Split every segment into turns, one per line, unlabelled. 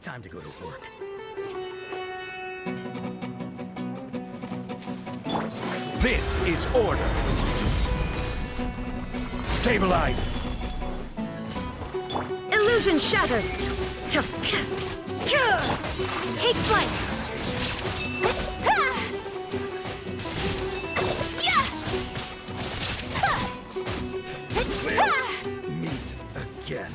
Time to go to work. This is order. Stabilize.
Illusion shattered. Take flight.
We'll meet again.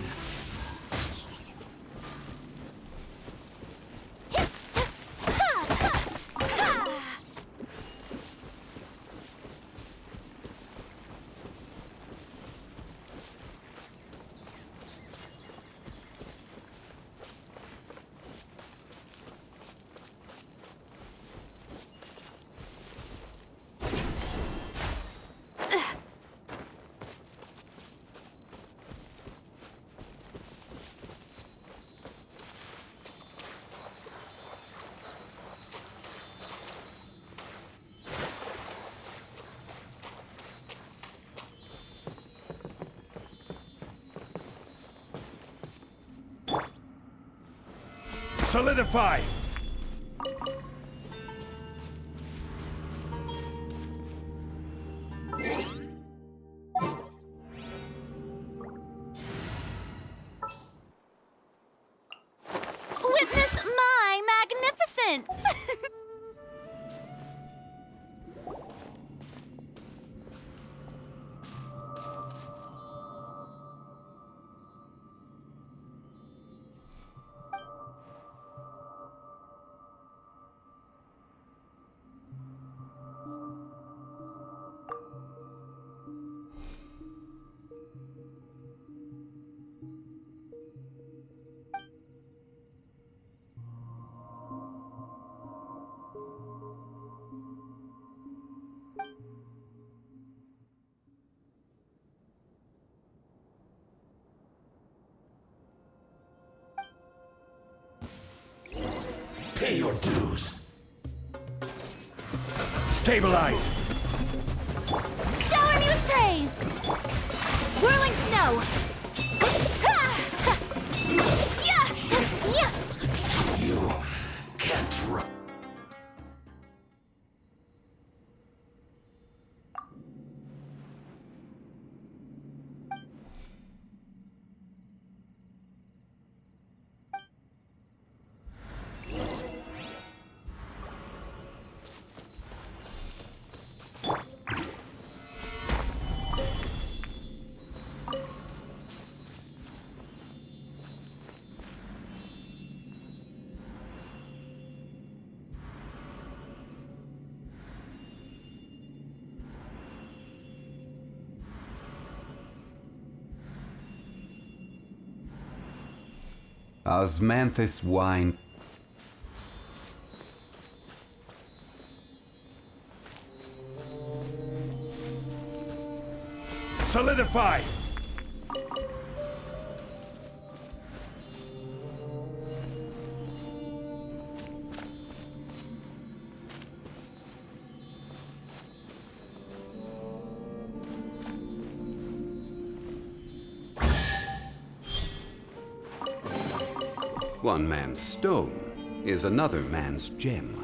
Solidify!
Witness my magnificence!
Pay your dues. Stabilize.
Shower me with praise! Whirling snow!
You can't run.
Osmanthus wine.
Solidify!
One man's stone is another man's gem.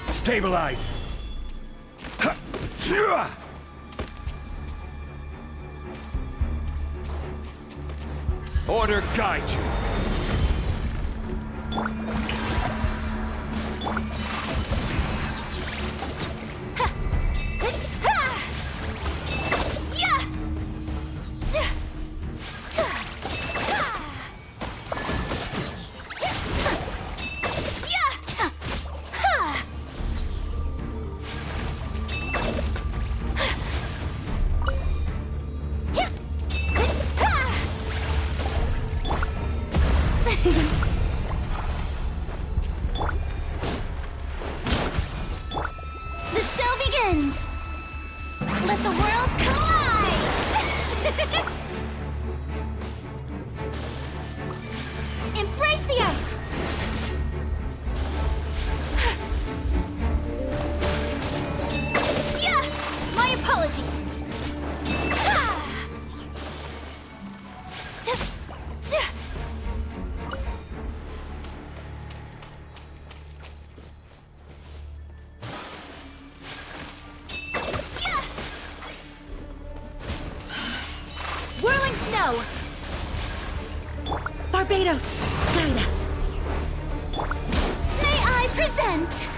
Stabilize! Order guide you.
The show begins! Let the world collide! Embrace the ice! Yeah! My apologies! Whirling snow! Barbados, guide us. May I present?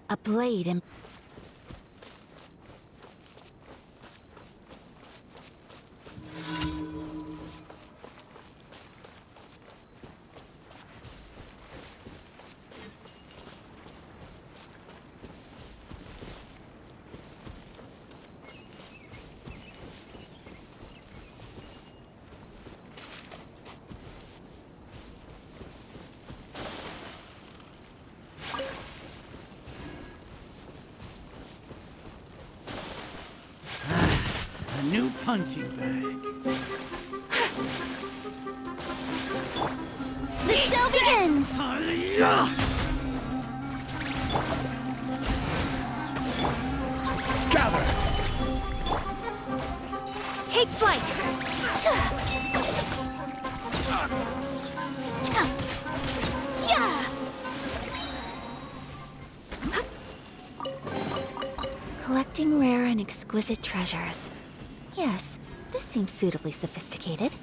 A blade and...
New punching bag.
The show begins!
Gather!
Take flight! Yeah! Collecting rare and exquisite treasures. Yes, seems suitably sophisticated.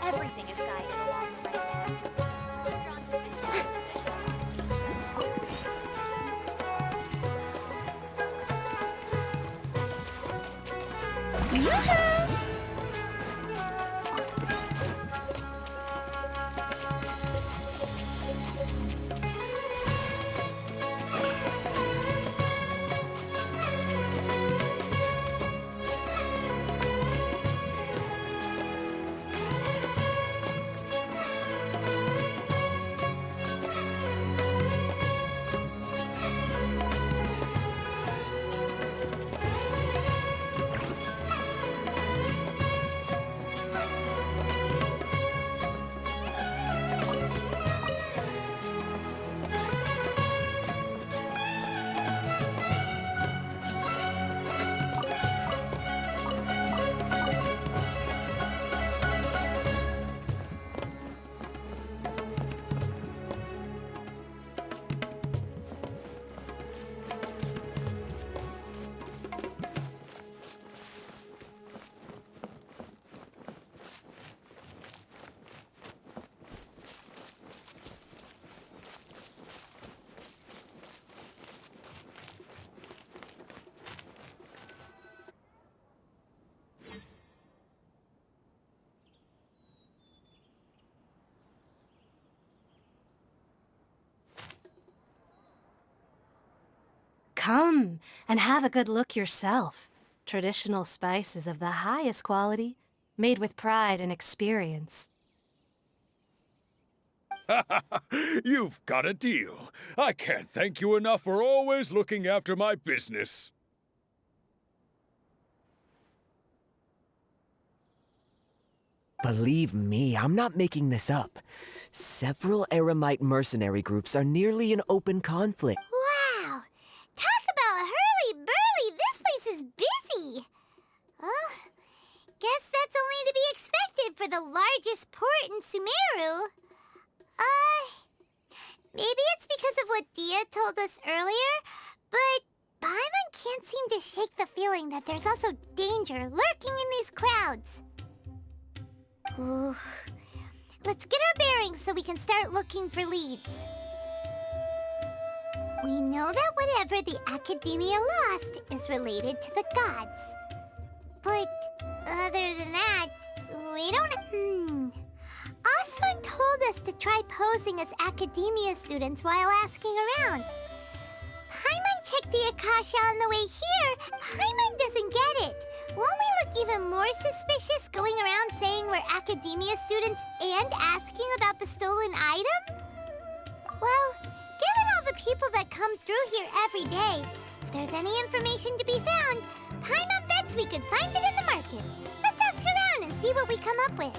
Everything is guided along the right path. Drawn to the Yoo-hoo!
Come and have a good look yourself. Traditional spices of the highest quality, made with pride and experience.
You've got a deal. I can't thank you enough for always looking after my business.
Believe me, I'm not making this up. Several Eremite mercenary groups are nearly in open conflict.
Wow! Talk about hurly-burly! This place is busy! Guess that's only to be expected for the largest port in Sumeru. Maybe it's because of what Dia told us earlier, but Paimon can't seem to shake the feeling that there's also danger lurking in these crowds. Ooh. Let's get our bearings so we can start looking for leads. We know that whatever the Academia lost is related to the gods. But other than that, we don't... Osfun told us to try posing as Academia students while asking around. Paimon checked the Akasha on the way here. Paimon doesn't get it. Won't we look even more suspicious going around saying we're Academia students and asking about the stolen item? Well, given all the people that come through here every day, if there's any information to be found, Paimon bets we could find it in the market. Let's ask around and see what we come up with.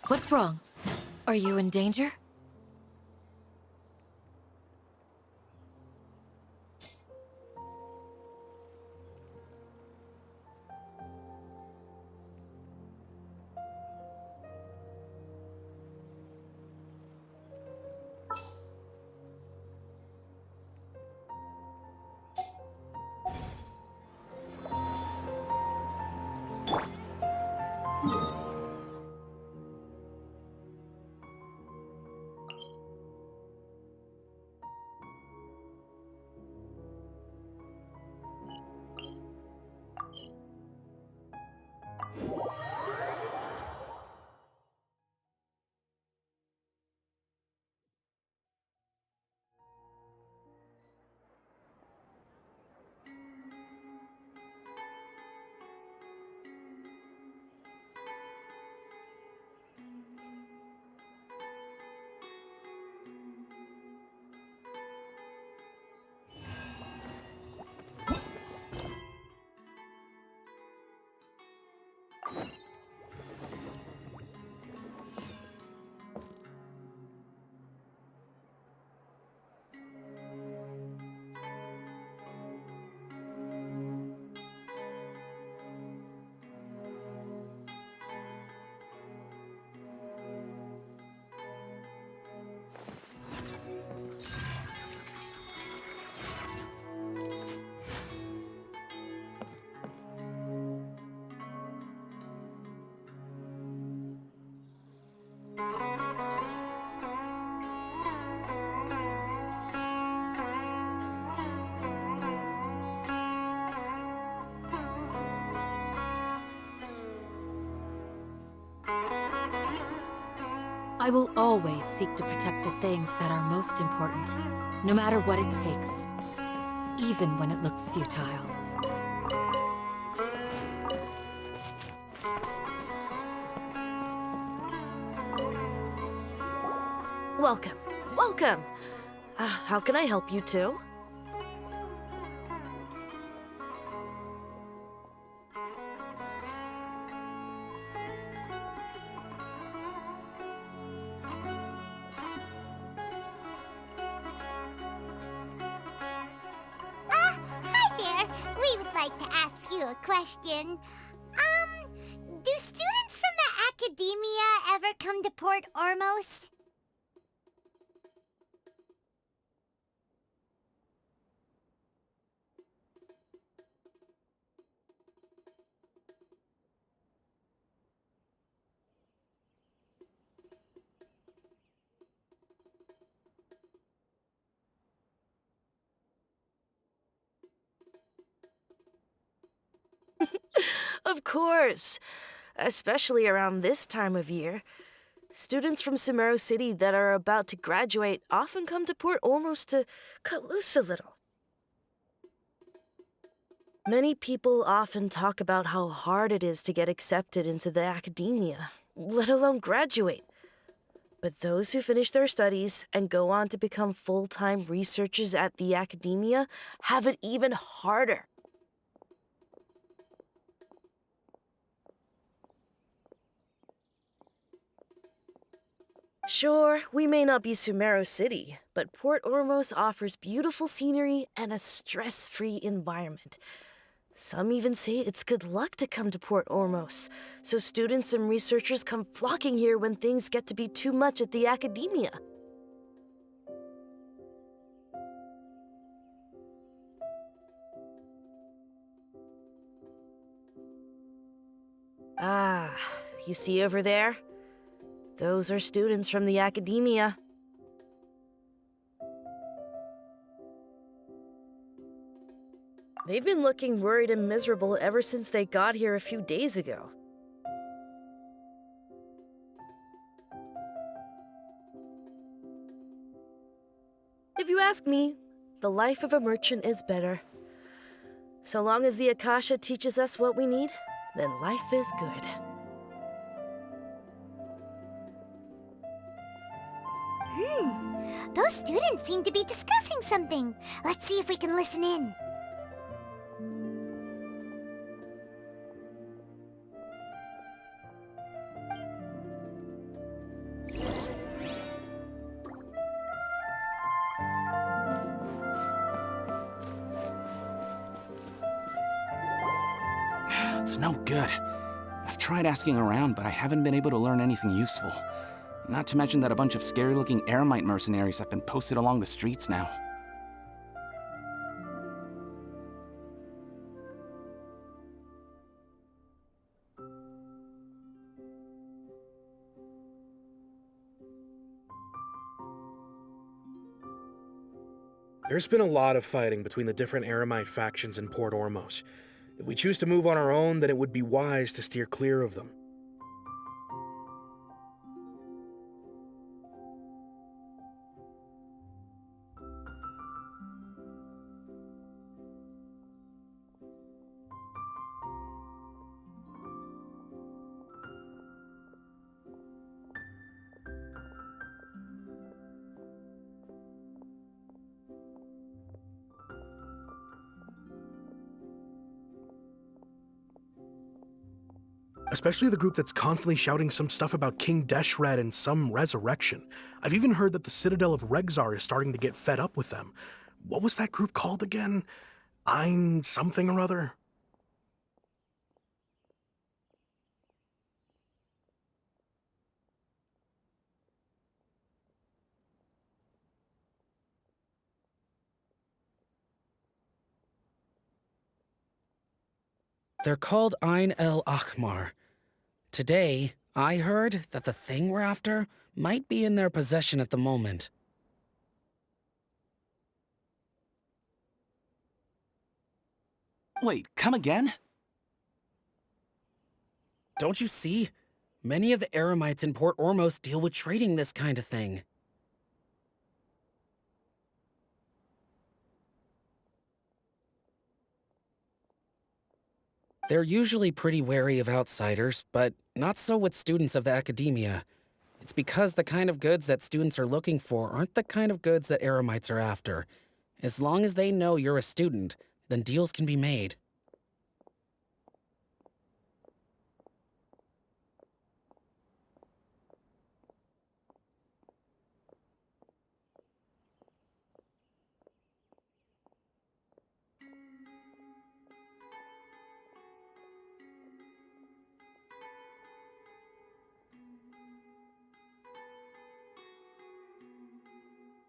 What's wrong? Are you in danger? I will always seek to protect the things that are most important, no matter what it takes, even when it looks futile.
Welcome. Welcome! How can I help you two?
Hi there. We would like to ask you a question. Do students from the academia ever come to Port Ormos?
Of course! Especially around this time of year. Students from Sumero City that are about to graduate often come to Port Ormos to cut loose a little. Many people often talk about how hard it is to get accepted into the academia, let alone graduate. But those who finish their studies and go on to become full-time researchers at the academia have it even harder. Sure, we may not be Sumero City, but Port Ormos offers beautiful scenery and a stress-free environment. Some even say it's good luck to come to Port Ormos, so students and researchers come flocking here when things get to be too much at the academia. Ah, you see over there? Those are students from the academia. They've been looking worried and miserable ever since they got here a few days ago. you ask me, the life of a merchant is better. So long as the Akasha teaches us what we need, then life is good.
Those students seem to be discussing something. Let's see if we can listen in.
It's no good. I've tried asking around, but I haven't been able to learn anything useful. Not to mention that a bunch of scary-looking Eremite mercenaries have been posted along the streets now.
There's been a lot of fighting between the different Eremite factions in Port Ormos. If we choose to move on our own, then it would be wise to steer clear of them. Especially the group that's constantly shouting some stuff about King Deshret and some resurrection. I've even heard that the Citadel of Regzar is starting to get fed up with them. What was that group called again? Ein something or other?
They're called Ein el Akhmar. Today, I heard that the thing we're after might be in their possession at the moment.
Wait, come again?
Don't you see? Many of the Eremites in Port Ormos deal with trading this kind of thing. They're usually pretty wary of outsiders, but not so with students of the academia. It's because the kind of goods that students are looking for aren't the kind of goods that Eremites are after. As long as they know you're a student, then deals can be made.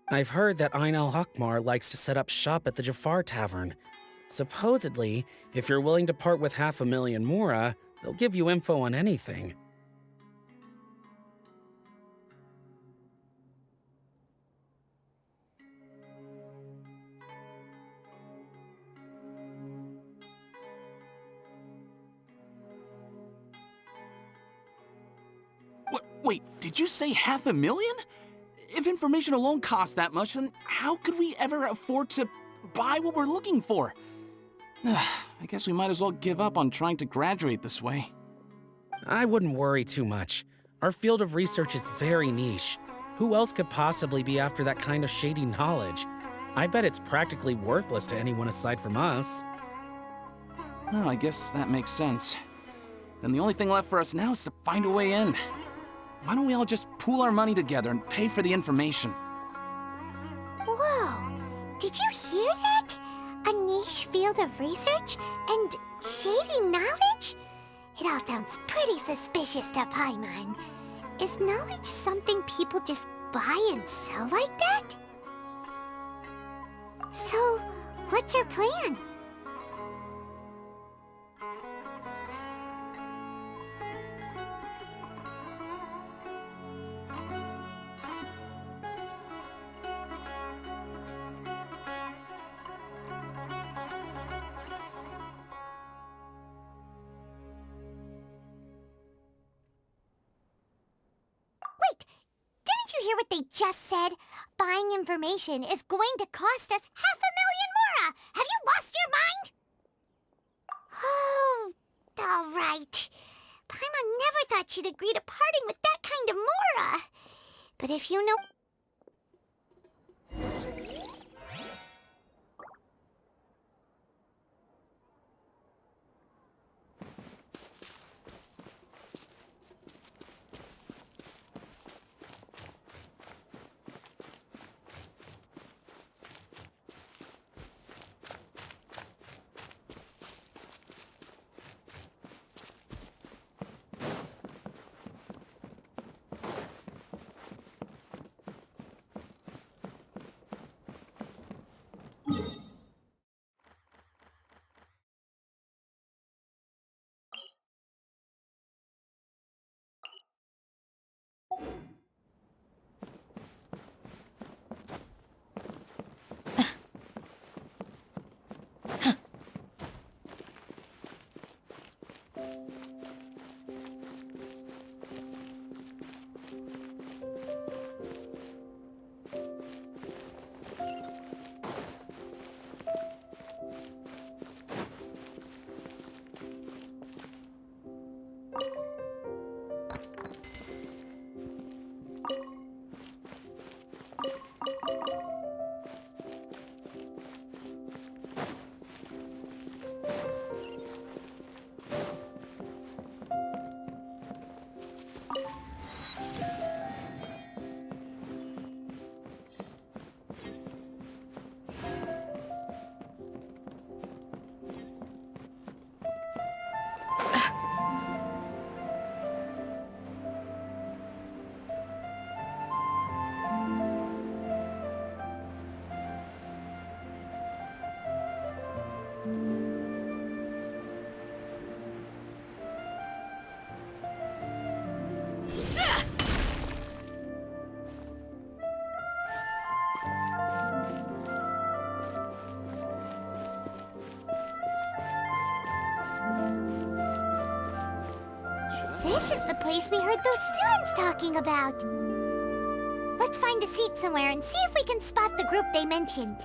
I've heard that Ein al-Hakmar likes to set up shop at the Jafar Tavern. Supposedly, if you're willing to part with 500,000 Mora, they'll give you info on anything.
Wait, did you say 500,000? If information alone costs that much, then how could we ever afford to buy what we're looking for? I guess we might as well give up on trying to graduate this way.
I wouldn't worry too much. Our field of research is very niche. Who else could possibly be after that kind of shady knowledge? I bet it's practically worthless to anyone aside from us.
Well, I guess that makes sense. Then the only thing left for us now is to find a way in. Why don't we all just pool our money together and pay for the information?
Whoa! Did you hear that? A niche field of research and shady knowledge? It all sounds pretty suspicious to Paimon. Is knowledge something people just buy and sell like that? So, what's your plan? Wait, didn't you hear what they just said? Buying information is going to cost us 500,000 mora! Have you lost your mind? Oh, all right. Paimon never thought she'd agree to parting with that kind of mora. But if you know... This is the place we heard those students talking about. Let's find a seat somewhere and see if we can spot the group they mentioned.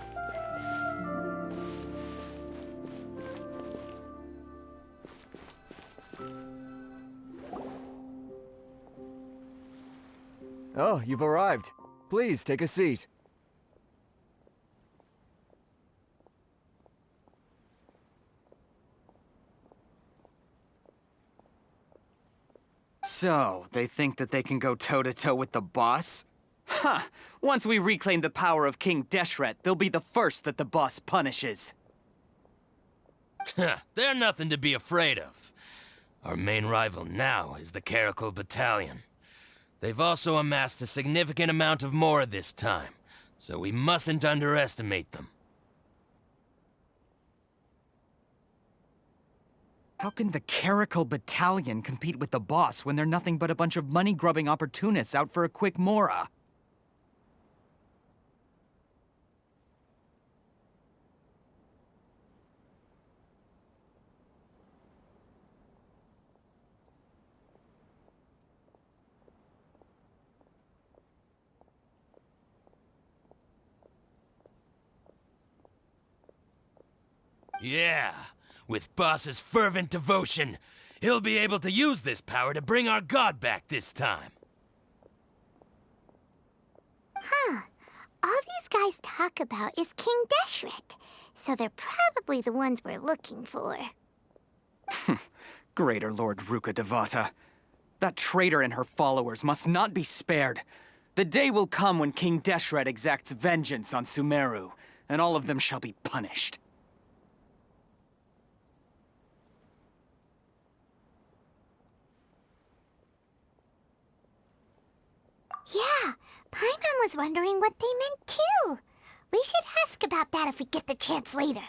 Oh, you've arrived. Please, take a seat.
So, they think that they can go toe-to-toe with the boss? Huh! Once we reclaim the power of King Deshret, they'll be the first that the boss punishes.
They're nothing to be afraid of. Our main rival now is the Caracal Battalion. They've also amassed a significant amount of mora this time, so we mustn't underestimate them.
How can the Caracal Battalion compete with the boss when they're nothing but a bunch of money-grubbing opportunists out for a quick mora?
Yeah, with Boss's fervent devotion, he'll be able to use this power to bring our god back this time.
Huh. All these guys talk about is King Deshret, so they're probably the ones we're looking for.
Greater Lord Ruka Devata. That traitor and her followers must not be spared. The day will come when King Deshret exacts vengeance on Sumero, and all of them shall be punished.
Yeah, Paimon was wondering what they meant too. We should ask about that if we get the chance later.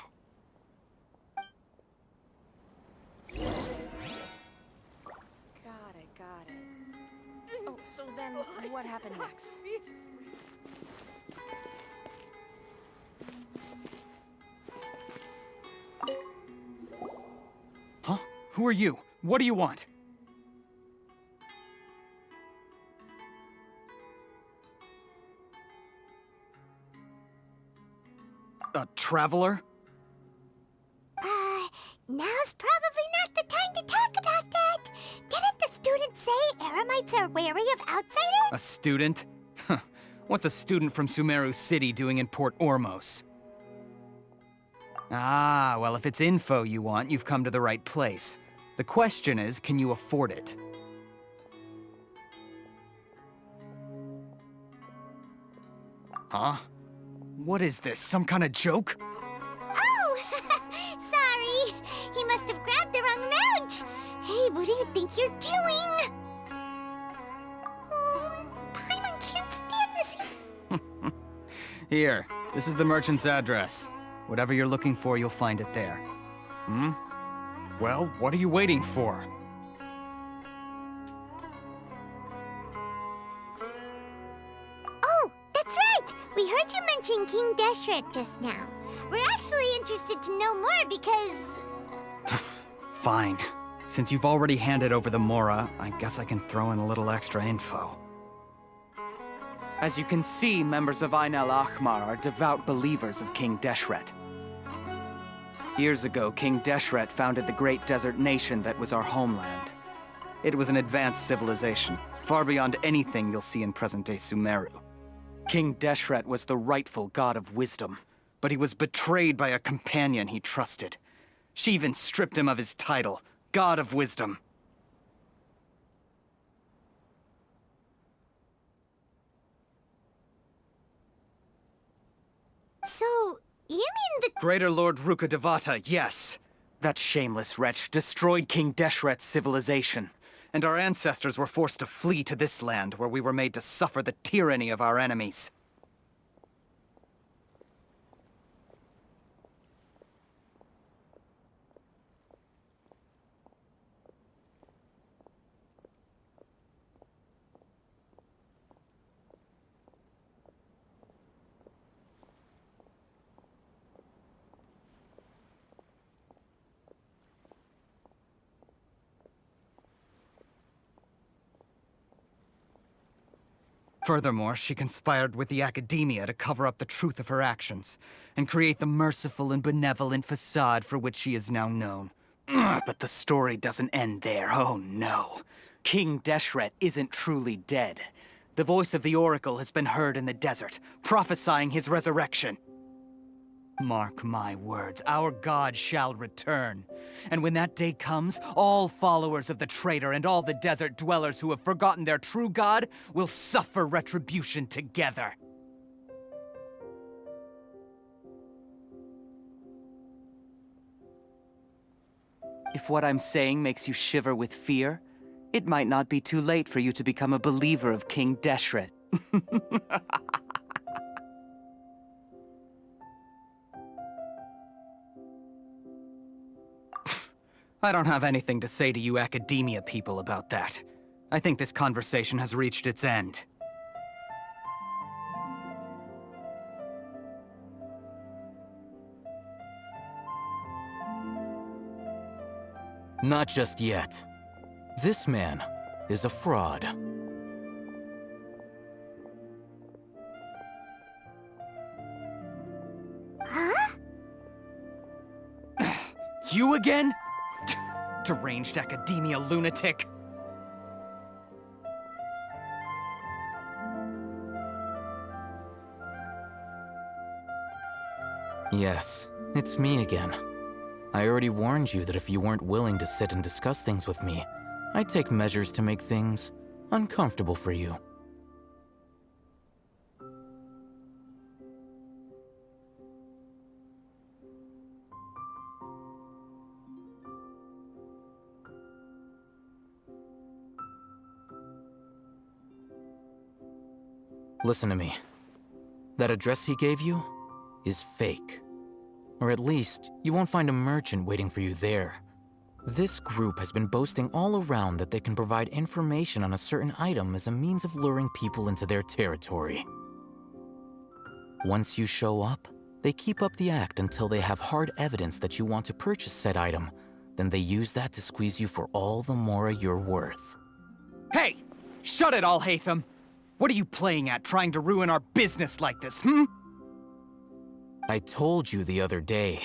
Got it. Oh, so then what happened next?
Huh? Who are you? What do you want? A traveler?
Now's probably not the time to talk about that. Didn't the student say Eremites are wary of outsiders?
A student? What's a student from Sumero City doing in Port Ormos? Ah, well, if it's info you want, you've come to the right place. The question is, can you afford it? Huh? What is this, some kind of joke?
Oh! Sorry. He must have grabbed the wrong amount. Hey, what do you think you're doing? Oh, Paimon can't stand this.
Here, this is the merchant's address. Whatever you're looking for, you'll find it there. Hmm? Well, what are you waiting for?
Oh, that's right! We heard you mention King Deshret just now. We're actually interested to know more because...
Fine. Since you've already handed over the Mora, I guess I can throw in a little extra info. As you can see, members of Ain al-Ahmar are devout believers of King Deshret. Years ago, King Deshret founded the great desert nation that was our homeland. It was an advanced civilization, far beyond anything you'll see in present-day Sumeru. King Deshret was the rightful god of wisdom, but he was betrayed by a companion he trusted. She even stripped him of his title, God of Wisdom.
So, you mean the...
Greater Lord Rukkhadevata, yes. That shameless wretch destroyed King Deshret's civilization, and our ancestors were forced to flee to this land where we were made to suffer the tyranny of our enemies. Furthermore, she conspired with the Academia to cover up the truth of her actions, and create the merciful and benevolent facade for which she is now known. But the story doesn't end there, oh no. King Deshret isn't truly dead. The voice of the Oracle has been heard in the desert, prophesying his resurrection. Mark my words, our god shall return. And when that day comes, all followers of the traitor and all the desert dwellers who have forgotten their true god will suffer retribution together. If what I'm saying makes you shiver with fear, it might not be too late for you to become a believer of King Deshret. I don't have anything to say to you Academia people about that. I think this conversation has reached its end.
Not just yet. This man is a fraud.
Huh?
You again? Deranged Academia lunatic.
Yes, it's me again. I already warned you that if you weren't willing to sit and discuss things with me, I'd take measures to make things uncomfortable for you. Listen to me. That address he gave you is fake. Or at least, you won't find a merchant waiting for you there. This group has been boasting all around that they can provide information on a certain item as a means of luring people into their territory. Once you show up, they keep up the act until they have hard evidence that you want to purchase said item. Then they use that to squeeze you for all the more you're worth.
Hey! Shut it, Al-Haytham! What are you playing at, trying to ruin our business like this, hmm?
I told you the other day.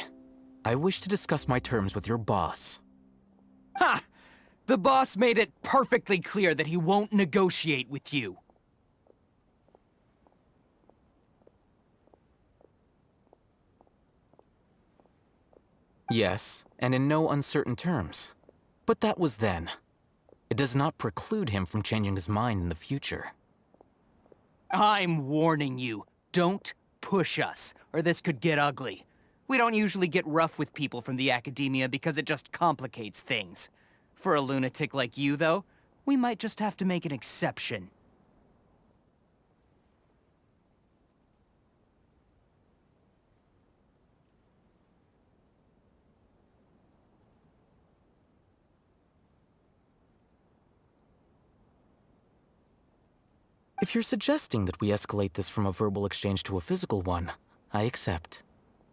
I wish to discuss my terms with your boss.
Ha! The boss made it perfectly clear that he won't negotiate with you.
Yes, and in no uncertain terms. But that was then. It does not preclude him from changing his mind in the future.
I'm warning you. Don't push us, or this could get ugly. We don't usually get rough with people from the academia because it just complicates things. For a lunatic like you, though, we might just have to make an exception.
If you're suggesting that we escalate this from a verbal exchange to a physical one, I accept.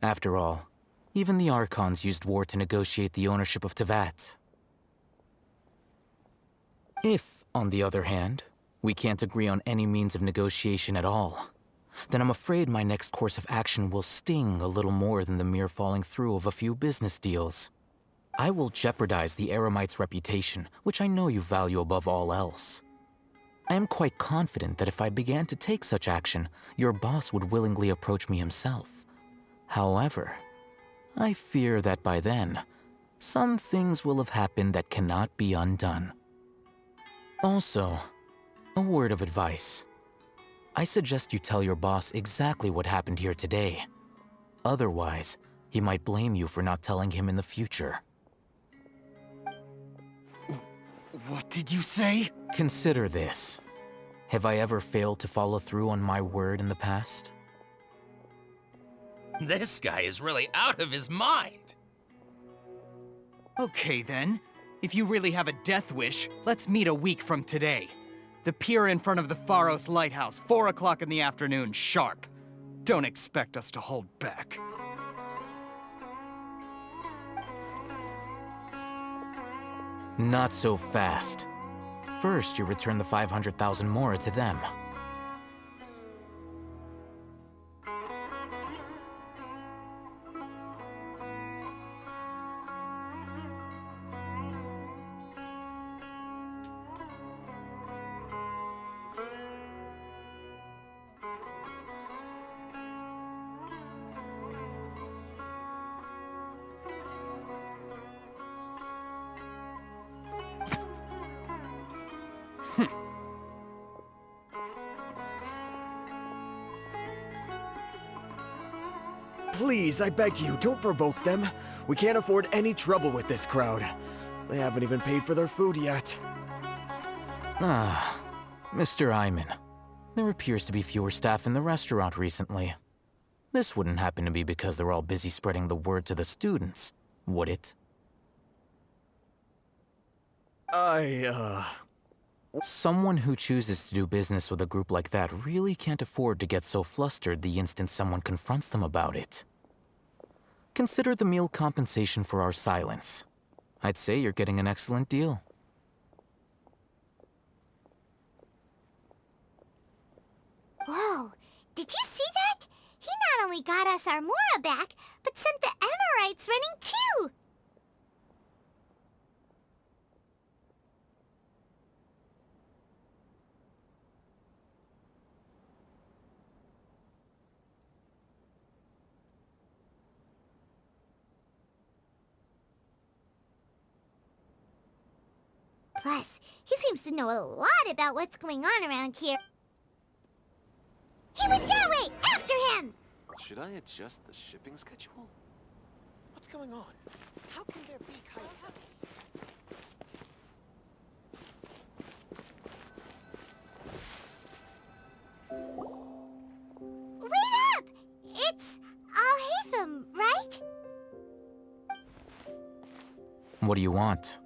After all, even the Archons used war to negotiate the ownership of Tevat. If, on the other hand, we can't agree on any means of negotiation at all, then I'm afraid my next course of action will sting a little more than the mere falling through of a few business deals. I will jeopardize the Eremites' reputation, which I know you value above all else. I am quite confident that if I began to take such action, your boss would willingly approach me himself. However, I fear that by then, some things will have happened that cannot be undone. Also, a word of advice. I suggest you tell your boss exactly what happened here today. Otherwise, he might blame you for not telling him in the future.
What did you say?
Consider this. Have I ever failed to follow through on my word in the past?
This guy is really out of his mind.
Okay then. If you really have a death wish, let's meet a week from today. The pier in front of the Pharos Lighthouse, 4 o'clock in the afternoon, sharp. Don't expect us to hold back.
Not so fast. First, you return the 500,000 mora to them.
Please, I beg you, don't provoke them. We can't afford any trouble with this crowd. They haven't even paid for their food yet.
Ah, Mr. Iman. There appears to be fewer staff in the restaurant recently. This wouldn't happen to be because they're all busy spreading the word to the students, would it? Someone who chooses to do business with a group like that really can't afford to get so flustered the instant someone confronts them about it. Consider the meal compensation for our silence. I'd say you're getting an excellent deal.
Whoa, did you see that? He not only got us our Mora back, but sent the Emirites running too! Plus, he seems to know a lot about what's going on around here. He went that way! After him!
Should I adjust the shipping schedule? What's going on? How can there be
Wait up! It's Al-Haytham, right?
What do you want?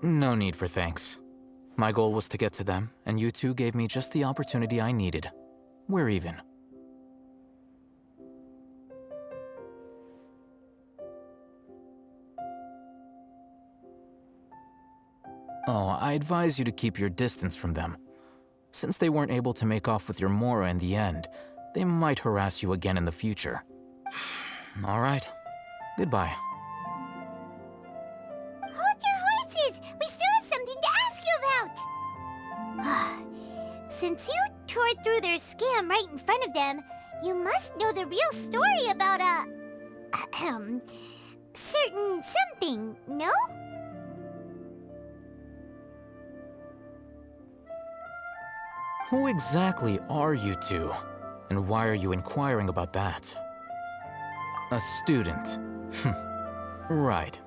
No need for thanks. My goal was to get to them, and you two gave me just the opportunity I needed. We're even. Oh, I advise you to keep your distance from them. Since they weren't able to make off with your Mora in the end, they might harass you again in the future. All right. Goodbye.
Hold your horses! We still have something to ask you about! Since you tore through their scam right in front of them, you must know the real story about certain something, no?
Who exactly are you two? And why are you inquiring about that? A student. Right.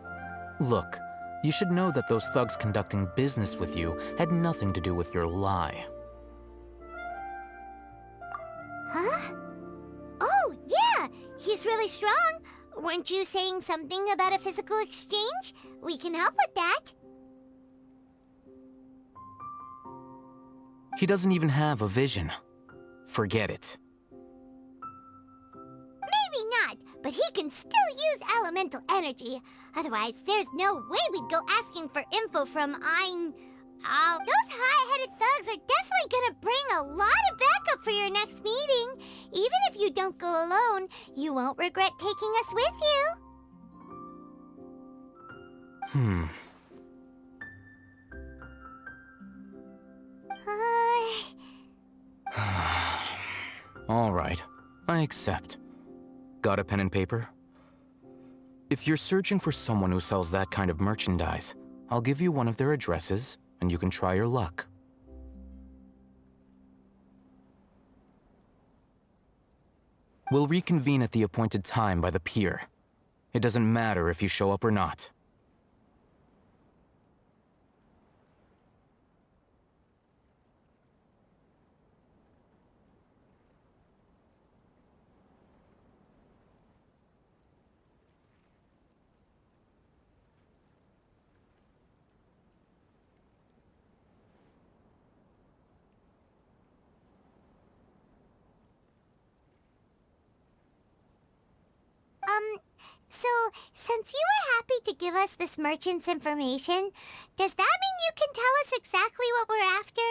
Look, you should know that those thugs conducting business with you had nothing to do with your lie.
Huh? Oh, yeah! He's really strong! Weren't you saying something about a physical exchange? We can help with that.
He doesn't even have a vision. Forget it.
Maybe not, but he can still use elemental energy. Otherwise, there's no way we'd go asking for info from those high-headed thugs are definitely gonna bring a lot of backup for your next meeting. Even if you don't go alone, you won't regret taking us with you.
All right, I accept. Got a pen and paper? If you're searching for someone who sells that kind of merchandise, I'll give you one of their addresses, and you can try your luck. We'll reconvene at the appointed time by the pier. It doesn't matter if you show up or not.
So, since you were happy to give us this merchant's information, does that mean you can tell us exactly what we're after?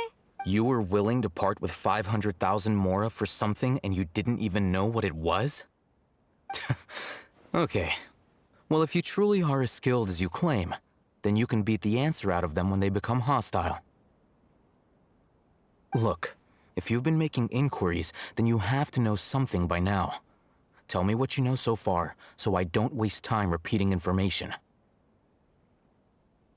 You were willing to part with 500,000 Mora for something and you didn't even know what it was? Okay. Well, if you truly are as skilled as you claim, then you can beat the answer out of them when they become hostile. Look, if you've been making inquiries, then you have to know something by now. Tell me what you know so far, so I don't waste time repeating information.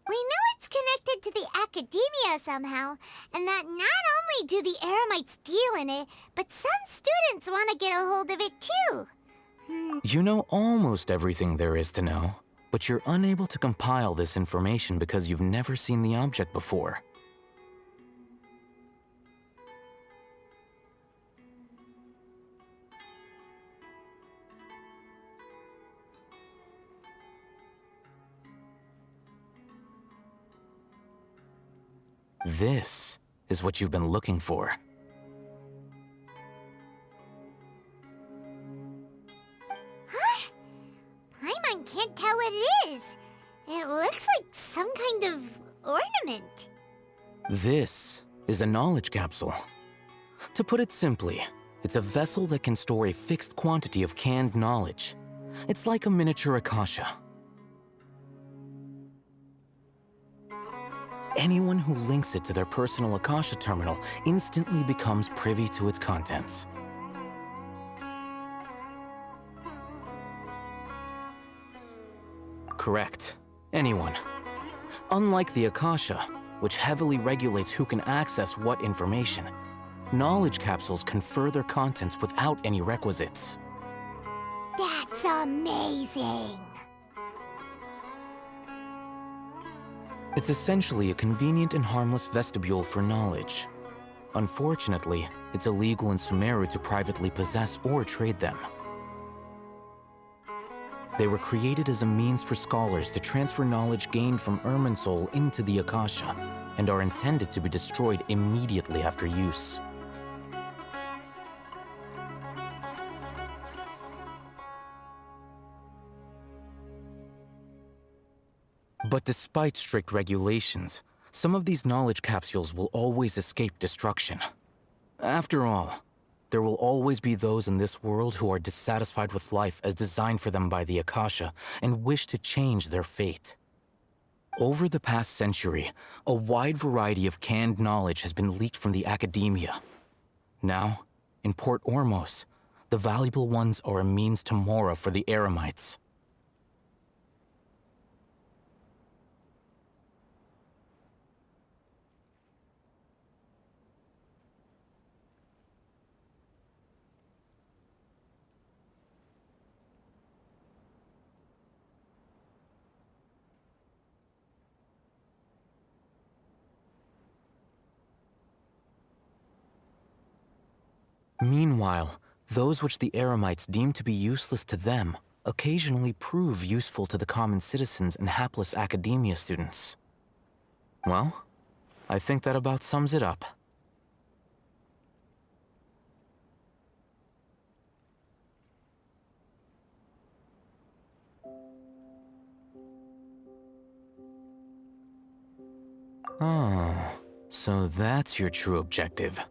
We know it's connected to the academia somehow, and that not only do the Eremites deal in it, but some students want to get a hold of it too.
You know almost everything there is to know, but you're unable to compile this information because you've never seen the object before. This is what you've been looking for.
Huh? Paimon can't tell what it is. It looks like some kind of ornament.
This is a knowledge capsule. To put it simply, it's a vessel that can store a fixed quantity of canned knowledge. It's like a miniature Akasha. Anyone who links it to their personal Akasha terminal instantly becomes privy to its contents. Correct. Anyone. Unlike the Akasha, which heavily regulates who can access what information, knowledge capsules confer their contents without any requisites.
That's amazing!
It's essentially a convenient and harmless vestibule for knowledge. Unfortunately, it's illegal in Sumero to privately possess or trade them. They were created as a means for scholars to transfer knowledge gained from Irminsul into the Akasha, and are intended to be destroyed immediately after use. But despite strict regulations, some of these knowledge capsules will always escape destruction. After all, there will always be those in this world who are dissatisfied with life as designed for them by the Akasha and wish to change their fate. Over the past century, a wide variety of canned knowledge has been leaked from the academia. Now, in Port Ormos, the valuable ones are a means to Mora for the Eremites. Meanwhile, those which the Eremites deem to be useless to them occasionally prove useful to the common citizens and hapless academia students. Well, I think that about sums it up. Oh, so that's your true objective.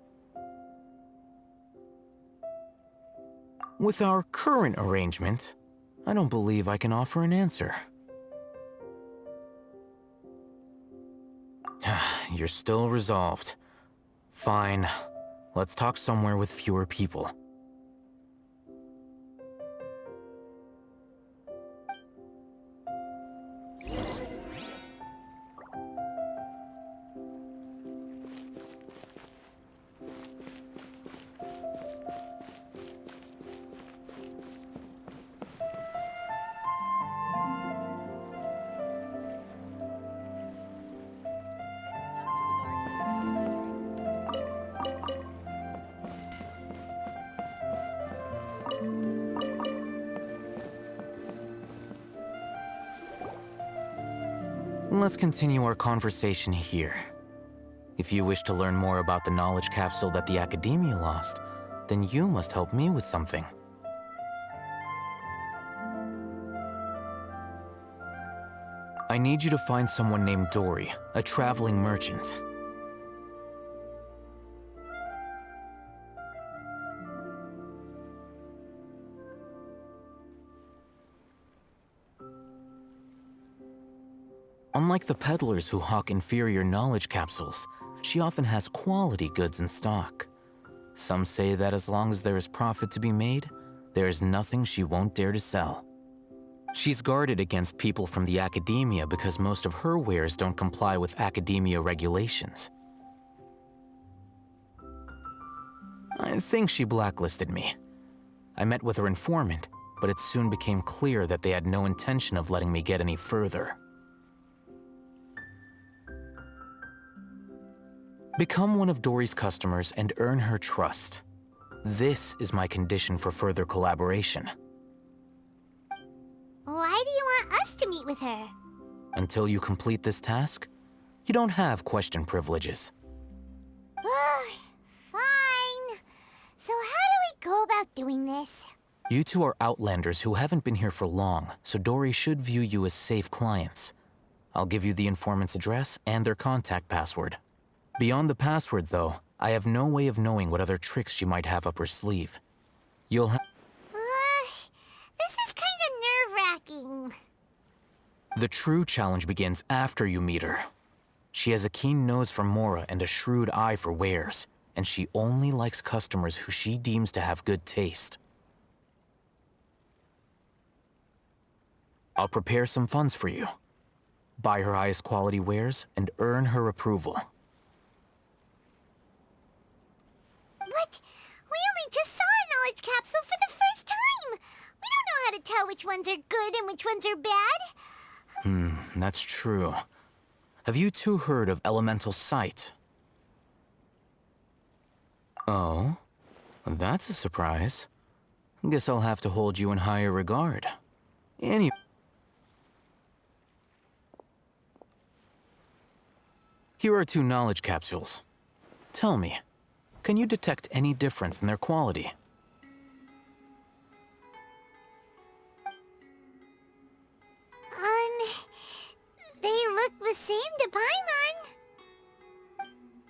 With our current arrangement, I don't believe I can offer an answer. You're still resolved. Fine. Let's talk somewhere with fewer people. Let's continue our conversation here. If you wish to learn more about the knowledge capsule that the Academia lost, then you must help me with something. I need you to find someone named Dory, a traveling merchant. Unlike the peddlers who hawk inferior knowledge capsules, she often has quality goods in stock. Some say that as long as there is profit to be made, there is nothing she won't dare to sell. She's guarded against people from the academia because most of her wares don't comply with academia regulations. I think she blacklisted me. I met with her informant, but it soon became clear that they had no intention of letting me get any further. Become one of Dory's customers and earn her trust. This is my condition for further collaboration.
Why do you want us to meet with her?
Until you complete this task, you don't have question privileges.
Fine. So how do we go about doing this?
You two are outlanders who haven't been here for long, so Dory should view you as safe clients. I'll give you the informant's address and their contact password. Beyond the password, though, I have no way of knowing what other tricks she might have up her sleeve. You'll have...
This is kind of nerve-wracking.
The true challenge begins after you meet her. She has a keen nose for Mora and a shrewd eye for wares, and she only likes customers who she deems to have good taste. I'll prepare some funds for you. Buy her highest quality wares and earn her approval.
What? We only just saw a knowledge capsule for the first time! We don't know how to tell which ones are good and which ones are bad.
That's true. Have you two heard of elemental sight? Oh? That's a surprise. Guess I'll have to hold you in higher regard. Anyway... Here are 2 knowledge capsules. Tell me, can you detect any difference in their quality?
They look the same to Paimon.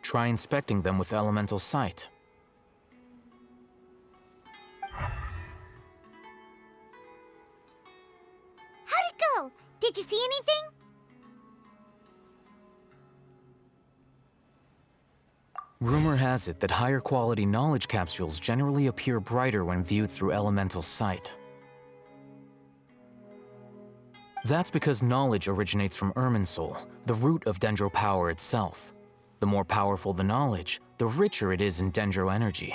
try inspecting them with elemental sight.
How'd it go? Did you see anything?
Rumor has it that higher quality knowledge capsules generally appear brighter when viewed through elemental sight. That's because knowledge originates from Irminsul, the root of Dendro power itself. The more powerful the knowledge, the richer it is in Dendro energy.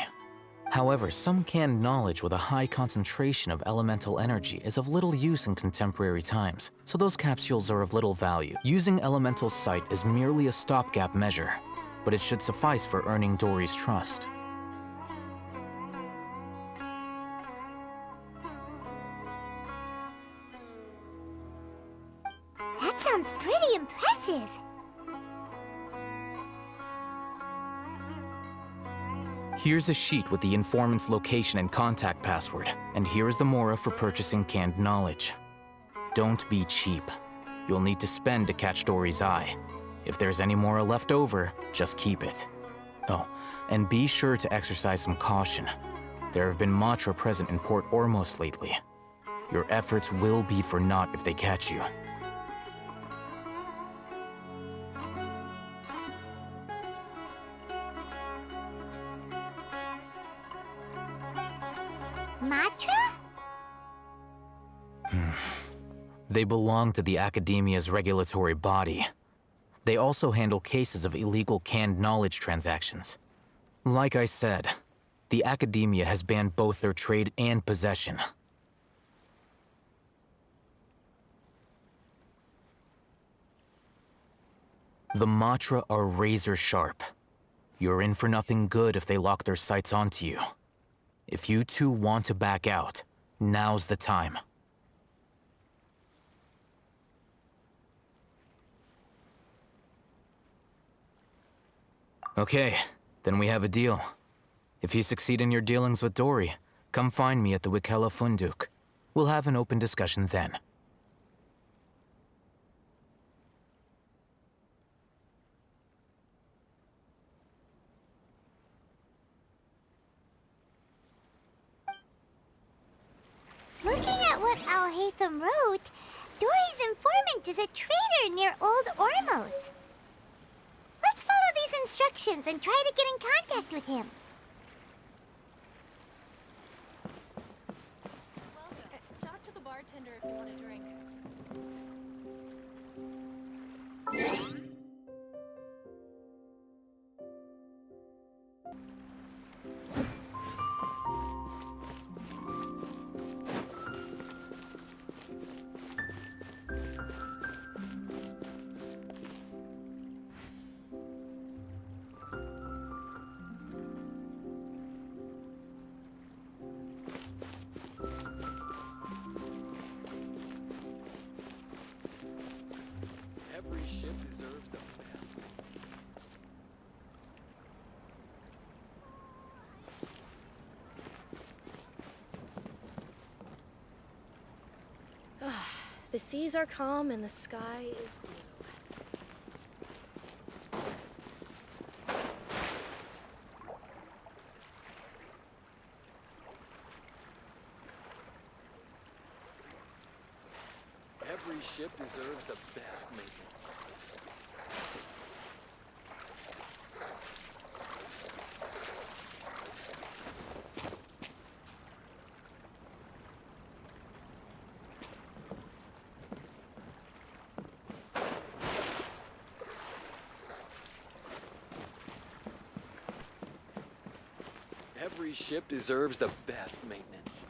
However, some canned knowledge with a high concentration of elemental energy is of little use in contemporary times, so those capsules are of little value. Using elemental sight is merely a stopgap measure, but it should suffice for earning Dory's trust.
That sounds pretty impressive.
Here's a sheet with the informant's location and contact password, and here's the mora for purchasing canned knowledge. Don't be cheap. You'll need to spend to catch Dory's eye. If there's any mora left over, just keep it. Oh, and be sure to exercise some caution. There have been Matra present in Port Ormos lately. Your efforts will be for naught if they catch you.
Matra?
They belong to the Academia's regulatory body. They also handle cases of illegal canned knowledge transactions. Like I said, the Academia has banned both their trade and possession. The Matra are razor sharp. You're in for nothing good if they lock their sights onto you. If you two want to back out, now's the time. Okay, then we have a deal. If you succeed in your dealings with Dory, come find me at the Wikela Funduk. We'll have an open discussion then.
Looking at what Al-Haytham wrote, Dory's informant is a traitor near Old Ormos. Let's follow these instructions and try to get in contact with him.
Talk to the bartender if you want a drink.
Every ship deserves the best maintenance.
The seas are calm and the sky is blue.
Every ship deserves the best maintenance. Every ship deserves the best maintenance.